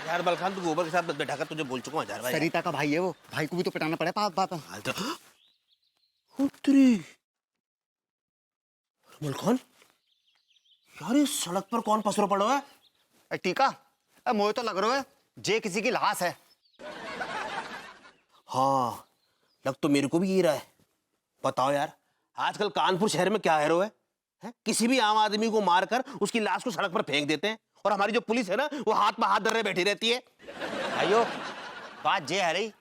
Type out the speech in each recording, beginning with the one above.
यार बलखान, तू गोबर के साथ मत बैठा कर, तुझे बोल चुका हूँ हजार बार। सरिता का भाई है वो, भाई को भी तो पिटाना पड़े। पापा बलखान यार, इस सड़क पर कौन पसरो पड़ो है? टीका, मुझे तो लग रहा है जे किसी की लाश है। हाँ, लग तो मेरे को भी ये रहा है। बताओ यार, आजकल कानपुर शहर में क्या हैरो है? किसी भी आम आदमी को मारकर उसकी लाश को सड़क पर फेंक देते हैं, और हमारी जो पुलिस है ना, वो हाथ में हाथ धरे बैठी रहती है। भाइयों, बात जे है रही,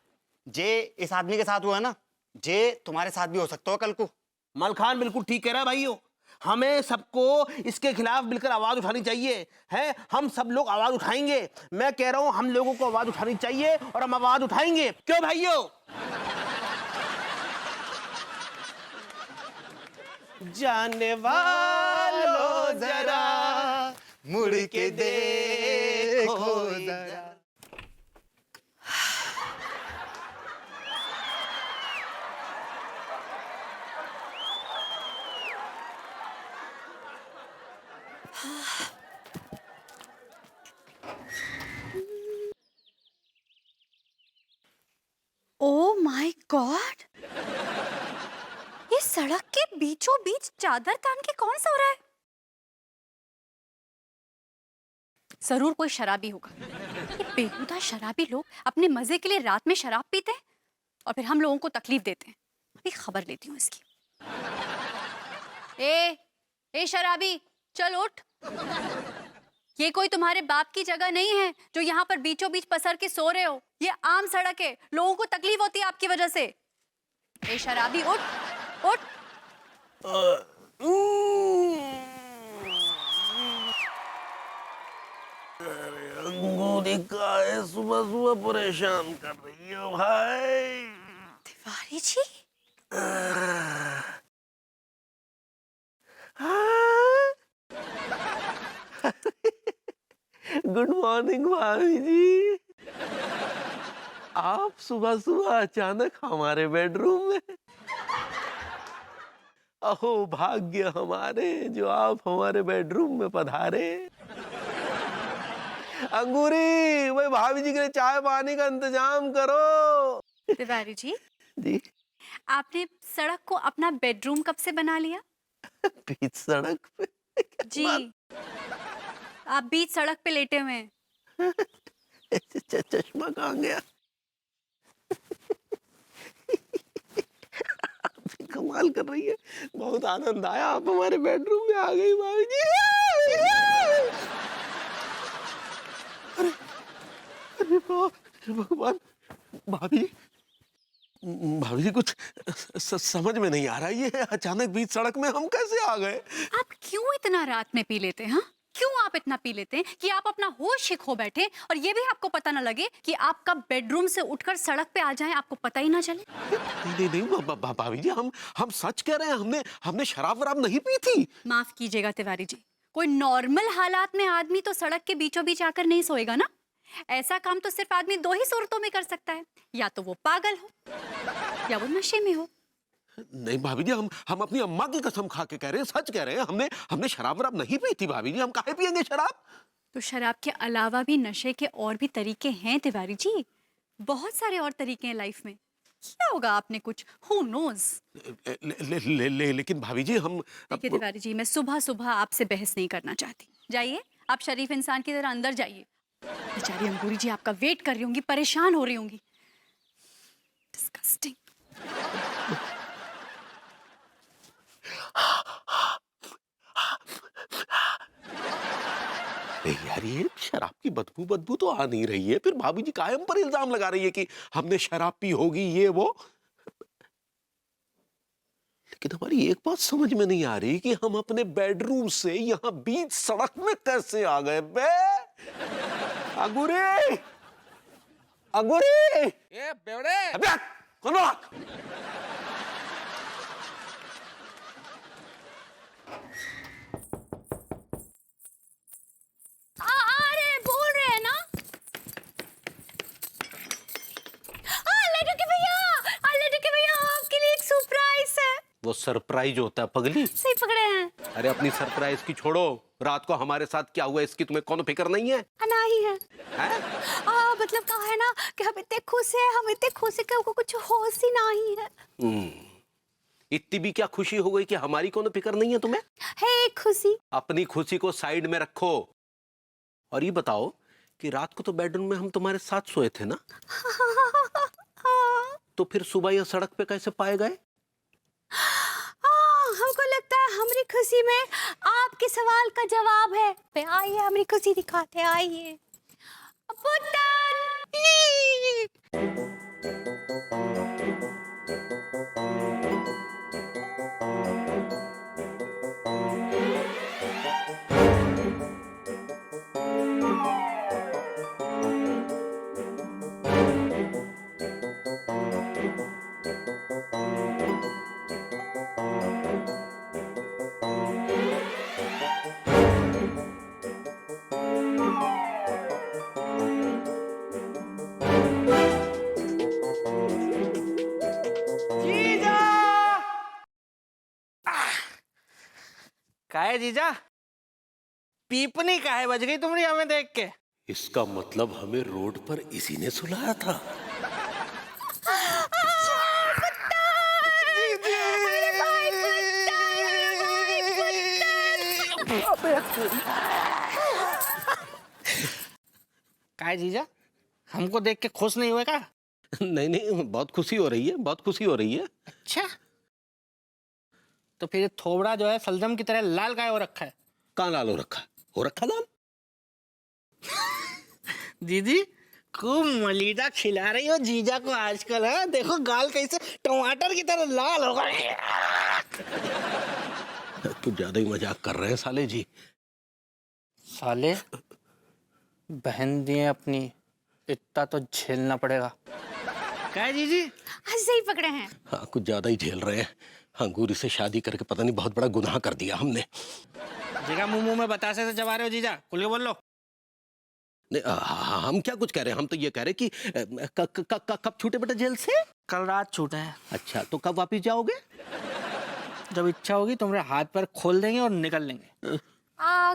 जे इस आदमी के साथ हुआ है ना, जे तुम्हारे साथ भी हो सकता हो कल को। मलखान बिल्कुल ठीक कह रहा है भाइयों। हमें सबको इसके खिलाफ मिलकर आवाज उठानी चाहिए। है, हम सब लोग आवाज उठाएंगे। मैं कह रहा हूं, हम लोगों को आवाज उठानी चाहिए और हम आवाज उठाएंगे। क्यों भाइयों? जाने वालों जरा मुड़ के देखो जरा। ओह माय गॉड, ये सड़क के बीचों बीच चादर तान के कौन सो रहा है? जरूर कोई शराबी होगा। ये बेहुदा शराबी लोग अपने मजे के लिए रात में शराब पीते हैं और फिर हम लोगों को तकलीफ देते हैं। अभी खबर लेती हूँ इसकी। ए शराबी, चल उठ। ये कोई तुम्हारे बाप की जगह नहीं है जो यहाँ पर बीचों बीच पसर के सो रहे हो। ये आम सड़क है, लोगों को तकलीफ होती है आपकी वजह से। ए शराबी, उठ उठ। अंगूरी का है, सुबह सुबह परेशान कर रही हो भाई। तिवारी जी, गुड मॉर्निंग भाभी जी। आप सुबह सुबह अचानक हमारे बेडरूम में? अहो भाग्य हमारे जो आप हमारे बेडरूम में पधारे। अंगूरी, भाई भाभी जी के लिए चाय पानी का इंतजाम करो। तिवारी जी, जी, आपने सड़क को अपना बेडरूम कब से बना लिया? बीच सड़क पे? जी, आप बीच सड़क पे लेटे हुए हैं। चश्मा कहाँ गया? कमाल कर रही है, बहुत आनंद आया, आप हमारे बेडरूम में आ गई भाभी जी। अरे अरे भगवान, भाभी भाभी जी, कुछ समझ में नहीं आ रहा, ये अचानक बीच सड़क में हम कैसे आ गए? आप क्यों इतना रात में पी लेते हैं? हाँ, क्यों आप इतना पी लेते हैं कि आप अपना होश ही खो बैठे और ये भी आपको पता ना लगे कि आप कब बेडरूम से उठकर सड़क पे आ जाएं, आपको पता ही ना चले? नहीं भाभी जी, हम सच कह रहे हैं, हमने शराब वराब नहीं पी थी। माफ कीजिएगा तिवारी जी, कोई नॉर्मल हालात में आदमी तो सड़क के बीचों बीच आकर नहीं सोएगा ना। ऐसा काम तो सिर्फ आदमी दो ही सूरतों में कर सकता है, या तो वो पागल हो या वो नशे में हो। नहीं भाभी जी, हम अपनी अम्मा की कसम खा के कह रहे हैं, सच कह रहे हैं, हमने शराब वराब नहीं पी थी भाभी जी। हम काहे पियेंगे शराब? तो शराब के अलावा भी नशे के और भी तरीके हैं तिवारी जी, बहुत सारे और तरीके हैं लाइफ में। किया होगा आपने कुछ, who knows? लेकिन भाभी जी, हम देखिए तिवारी जी, मैं सुबह सुबह आपसे बहस नहीं करना चाहती। जाइए, आप शरीफ इंसान की तरह अंदर जाइए। बेचारी अंगूरी जी आपका वेट कर रही होंगी, परेशान हो रही होंगी। डिस्गस्टिंग। यार, ये शराब की बदबू तो आ नहीं रही है, फिर भाभी जी कायम पर इल्जाम लगा रही है कि हमने शराब पी होगी, ये वो। लेकिन हमारी एक बात समझ में नहीं आ रही कि हम अपने बेडरूम से यहाँ बीच सड़क में कैसे आ गए बे? अंगूरी, अंगूरी, ए बेवड़े, अबे कौन है? अरे बोल रहे हैं ना। लड्डू के भैया आपके लिए एक सरप्राइज है। वो सरप्राइज होता है पगली। सही पकड़े हैं। अरे अपनी सरप्राइज की छोड़ो, रात को हमारे साथ क्या हुआ इसकी तुम्हें कौन फिक्र नहीं है? नहीं है। हैं? मतलब कहा है ना कि हम इतने खुश हैं, हम इतने खुश हैं कि हमको कुछ होश ही नहीं है। इतनी भी क्या खुशी हो गई कि हमारी कोनो फिक्र नहीं है तुम्हें? है खुशी। अपनी खुशी को साइड में रखो और ये बताओ कि रात को तो बेडरूम में हम तुम्हारे साथ सोए थे ना? तो फिर सुबह यह सड़क पे कैसे पाए गए? हमको लगता है हमारी खुशी में आपके सवाल का जवाब है। पे आइए हमारी खुशी दिखाते हैं, आइए। काहे जीजा, पीपनी काहे बज गई तुम्हारी हमें देख के? इसका मतलब हमें रोड पर इसी ने सुलाया था। काहे जीजा, हमको देख के खुश नहीं हुए का? नहीं नहीं, बहुत खुशी हो रही है, बहुत खुशी हो रही है। अच्छा, तो फिर ये थोबड़ा जो है सलजम की तरह लाल काहे हो रखा है? कहाँ लाल हो रखा लाल? दीदी खूब मलीदा खिला रही हो जीजा को आजकल। है देखो गाल कैसे टमाटर की तरह लाल हो गए। कुछ ज्यादा ही मजाक कर रहे हैं साले जी। साले बहन दिए अपनी, इतना तो झेलना पड़ेगा। क्या है जीजी? सही पकड़े हैं। हाँ, कुछ ज्यादा ही झेल रहे हैं। अंगूरी से शादी करके पता नहीं बहुत बड़ा गुनाह कर दिया हमने। जीजा मुंह में बतासे से जवा रहे हो जीजा, खुल के बोल लो। नहीं, हम क्या कुछ कह रहे हैं, हम तो ये कह रहे कि कब छूटे बेटा जेल से? कल रात छूटा है। अच्छा, तो कब वापिस जाओगे? जब इच्छा होगी तुम्हारे हाथ पर खोल देंगे और निकल लेंगे।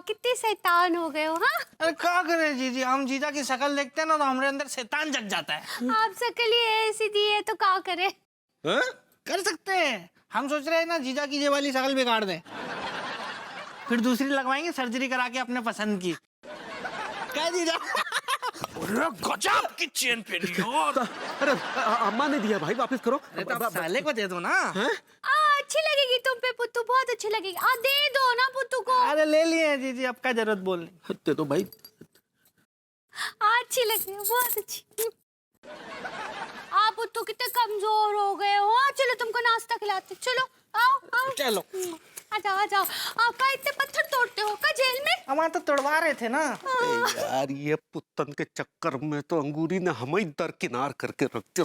कितने शैतान हो गए हो। हाँ, अरे क्या करें जीजी, हम जीजा की शक्ल देखते हैं ना तो हमारे अंदर शैतान जग जाता है। आप शक्ल ही ऐसी दी है तो क्या करें? हाँ? कर सकते हैं, हम सोच रहे हैं ना जीजा की ये वाली शक्ल बिगाड़ दें, फिर दूसरी लगवाएंगे सर्जरी करा के अपने पसंद की। क्या जीजा? गजब की चेन पहनी हो। अरे अम्मा ने दिया भाई, वापस करो। अरे तो आप साले को दे दो ना। अच्छी लगेगी तुम पे पुत्तू, बहुत अच्छी लगेगी। दे दो ना पुत्तू को। अरे ले लिए जीजी, अब क्या जरूरत बोलने। दे दो भाई। अच्छी लग रही है, बहुत अच्छी। आप पुत्तू कितने कमजोर हो गए हो। चलो तुमको नाश्ता खिलाते, चलो आओ आओ। चलो आ जाओ आ जाओ। आपका इतने पत्थर तोड़ते हो का जेल में? हमारे तो तोड़वा रहे थे ना। यार ये पुत्तन के चक्कर में तो अंगूरी ने हमें दरकिनार करके रख दिया।